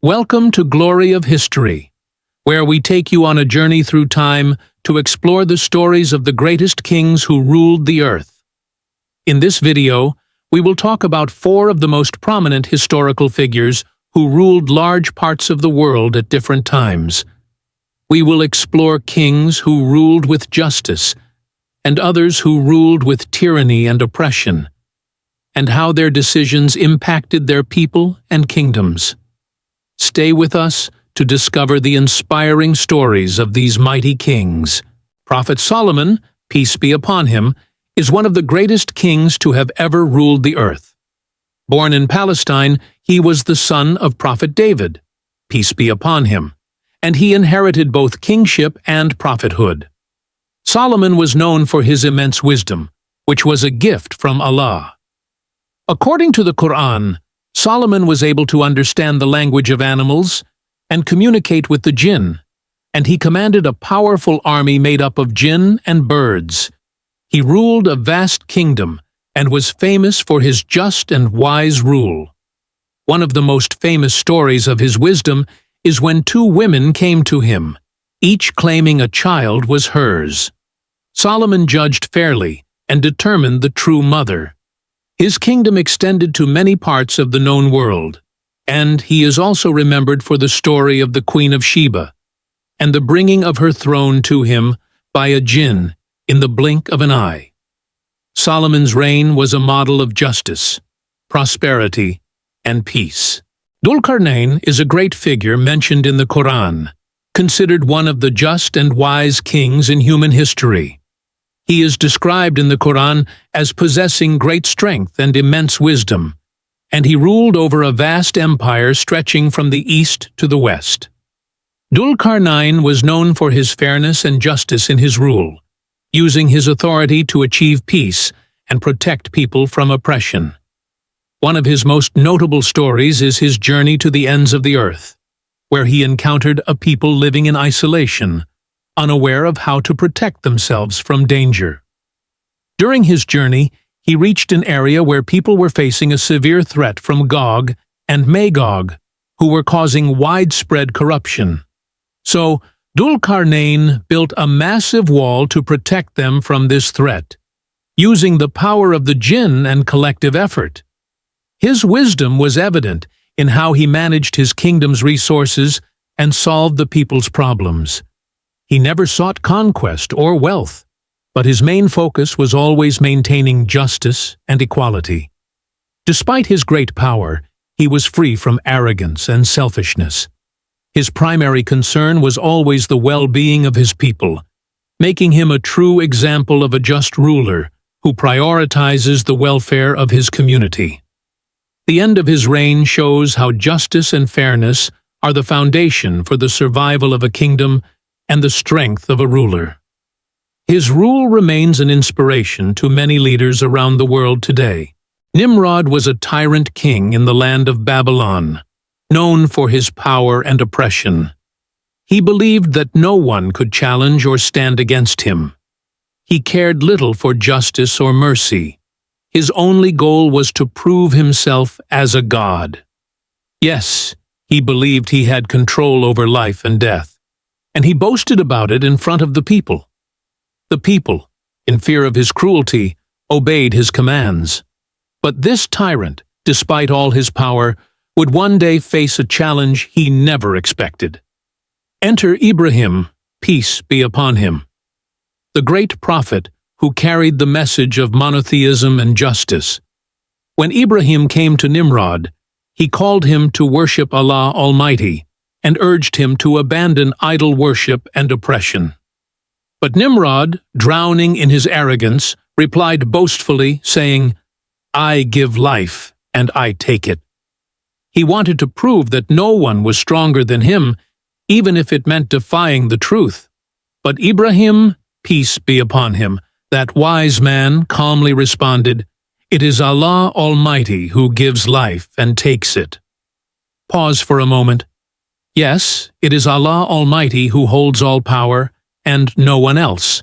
Welcome to Glory of History, where we take you on a journey through time to explore the stories of the greatest kings who ruled the earth. In this video, we will talk about four of the most prominent historical figures who ruled large parts of the world at different times. We will explore kings who ruled with justice, and others who ruled with tyranny and oppression, and how their decisions impacted their people and kingdoms. Stay with us to discover the inspiring stories of these mighty kings. Prophet Solomon, peace be upon him, is one of the greatest kings to have ever ruled the earth. Born in Palestine, he was the son of Prophet David, peace be upon him, and he inherited both kingship and prophethood. Solomon was known for his immense wisdom, which was a gift from Allah. According to the Quran, Solomon was able to understand the language of animals and communicate with the jinn, and he commanded a powerful army made up of jinn and birds. He ruled a vast kingdom and was famous for his just and wise rule. One of the most famous stories of his wisdom is when two women came to him, each claiming a child was hers. Solomon judged fairly and determined the true mother. His kingdom extended to many parts of the known world, and he is also remembered for the story of the Queen of Sheba and the bringing of her throne to him by a jinn in the blink of an eye. Solomon's reign was a model of justice, prosperity, and peace. Dhul-Qarnayn is a great figure mentioned in the Quran, considered one of the just and wise kings in human history. He is described in the Quran as possessing great strength and immense wisdom, and he ruled over a vast empire stretching from the east to the west. Dhul-Qarnayn was known for his fairness and justice in his rule, using his authority to achieve peace and protect people from oppression. One of his most notable stories is his journey to the ends of the earth, where he encountered a people living in isolation, unaware of how to protect themselves from danger. During his journey, he reached an area where people were facing a severe threat from Gog and Magog, who were causing widespread corruption. So, Dhul-Qarnayn built a massive wall to protect them from this threat, using the power of the jinn and collective effort. His wisdom was evident in how he managed his kingdom's resources and solved the people's problems. He never sought conquest or wealth, but his main focus was always maintaining justice and equality. Despite his great power, he was free from arrogance and selfishness. His primary concern was always the well-being of his people, making him a true example of a just ruler who prioritizes the welfare of his community. The end of his reign shows how justice and fairness are the foundation for the survival of a kingdom and the strength of a ruler. His rule remains an inspiration to many leaders around the world today. Nimrod was a tyrant king in the land of Babylon, known for his power and oppression. He believed that no one could challenge or stand against him. He cared little for justice or mercy. His only goal was to prove himself as a god. Yes, he believed he had control over life and death, and he boasted about it in front of the people. The people, in fear of his cruelty, obeyed his commands. But this tyrant, despite all his power, would one day face a challenge he never expected. Enter Ibrahim, peace be upon him, the great prophet who carried the message of monotheism and justice. When Ibrahim came to Nimrod, he called him to worship Allah Almighty and urged him to abandon idol worship and oppression. But Nimrod, drowning in his arrogance, replied boastfully, saying, "I give life, and I take it." He wanted to prove that no one was stronger than him, even if it meant defying the truth. But Ibrahim, peace be upon him, that wise man, calmly responded, "It is Allah Almighty who gives life and takes it." Pause for a moment. Yes, it is Allah Almighty who holds all power, and no one else.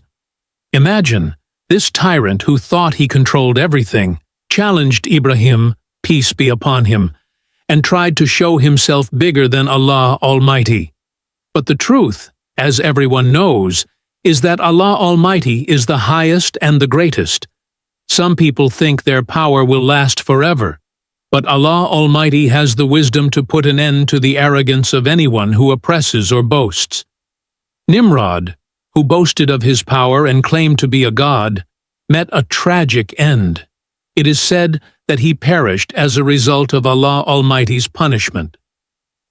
Imagine, this tyrant who thought he controlled everything, challenged Ibrahim, peace be upon him, and tried to show himself bigger than Allah Almighty. But the truth, as everyone knows, is that Allah Almighty is the highest and the greatest. Some people think their power will last forever, but Allah Almighty has the wisdom to put an end to the arrogance of anyone who oppresses or boasts. Nimrod, who boasted of his power and claimed to be a god, met a tragic end. It is said that he perished as a result of Allah Almighty's punishment.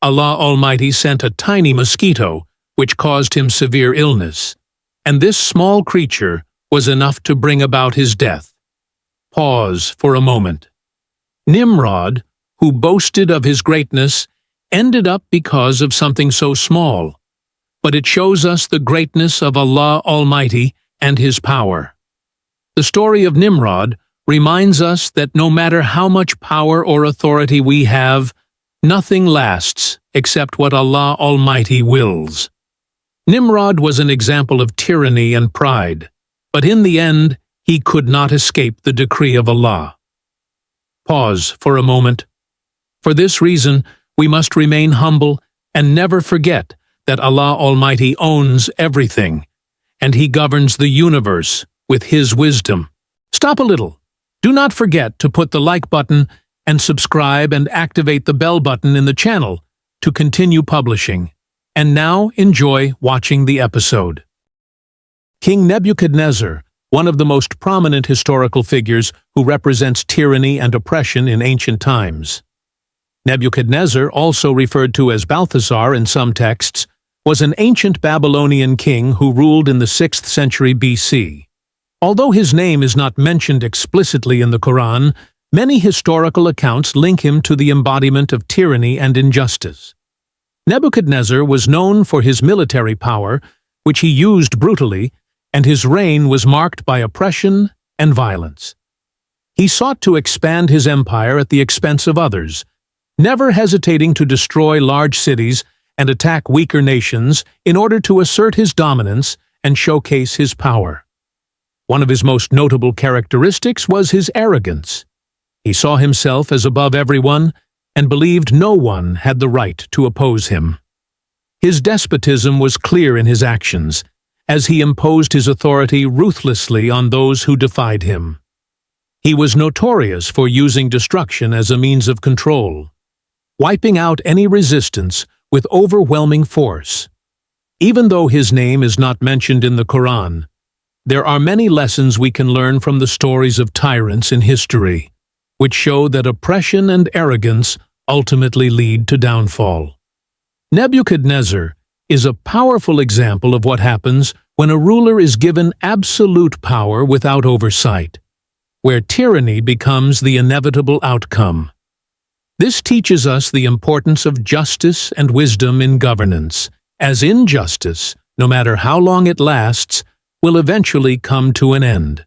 Allah Almighty sent a tiny mosquito, which caused him severe illness, and this small creature was enough to bring about his death. Pause for a moment. Nimrod, who boasted of his greatness, ended up because of something so small. But it shows us the greatness of Allah Almighty and His power. The story of Nimrod reminds us that no matter how much power or authority we have, nothing lasts except what Allah Almighty wills. Nimrod was an example of tyranny and pride, but in the end, he could not escape the decree of Allah. Pause for a moment. For this reason, we must remain humble and never forget that Allah Almighty owns everything, and He governs the universe with His wisdom. Stop a little. Do not forget to put the like button and subscribe and activate the bell button in the channel to continue publishing. And now enjoy watching the episode. King Nebuchadnezzar, one of the most prominent historical figures who represents tyranny and oppression in ancient times. Nebuchadnezzar, also referred to as Balthasar in some texts, was an ancient Babylonian king who ruled in the 6th century BC. Although his name is not mentioned explicitly in the Quran, many historical accounts link him to the embodiment of tyranny and injustice. Nebuchadnezzar was known for his military power, which he used brutally, and his reign was marked by oppression and violence. He sought to expand his empire at the expense of others, never hesitating to destroy large cities and attack weaker nations in order to assert his dominance and showcase his power. One of his most notable characteristics was his arrogance. He saw himself as above everyone and believed no one had the right to oppose him. His despotism was clear in his actions, as he imposed his authority ruthlessly on those who defied him. He was notorious for using destruction as a means of control, wiping out any resistance with overwhelming force. Even though his name is not mentioned in the Quran, there are many lessons we can learn from the stories of tyrants in history, which show that oppression and arrogance ultimately lead to downfall. Nebuchadnezzar is a powerful example of what happens when a ruler is given absolute power without oversight, where tyranny becomes the inevitable outcome. This teaches us the importance of justice and wisdom in governance, as injustice, no matter how long it lasts, will eventually come to an end.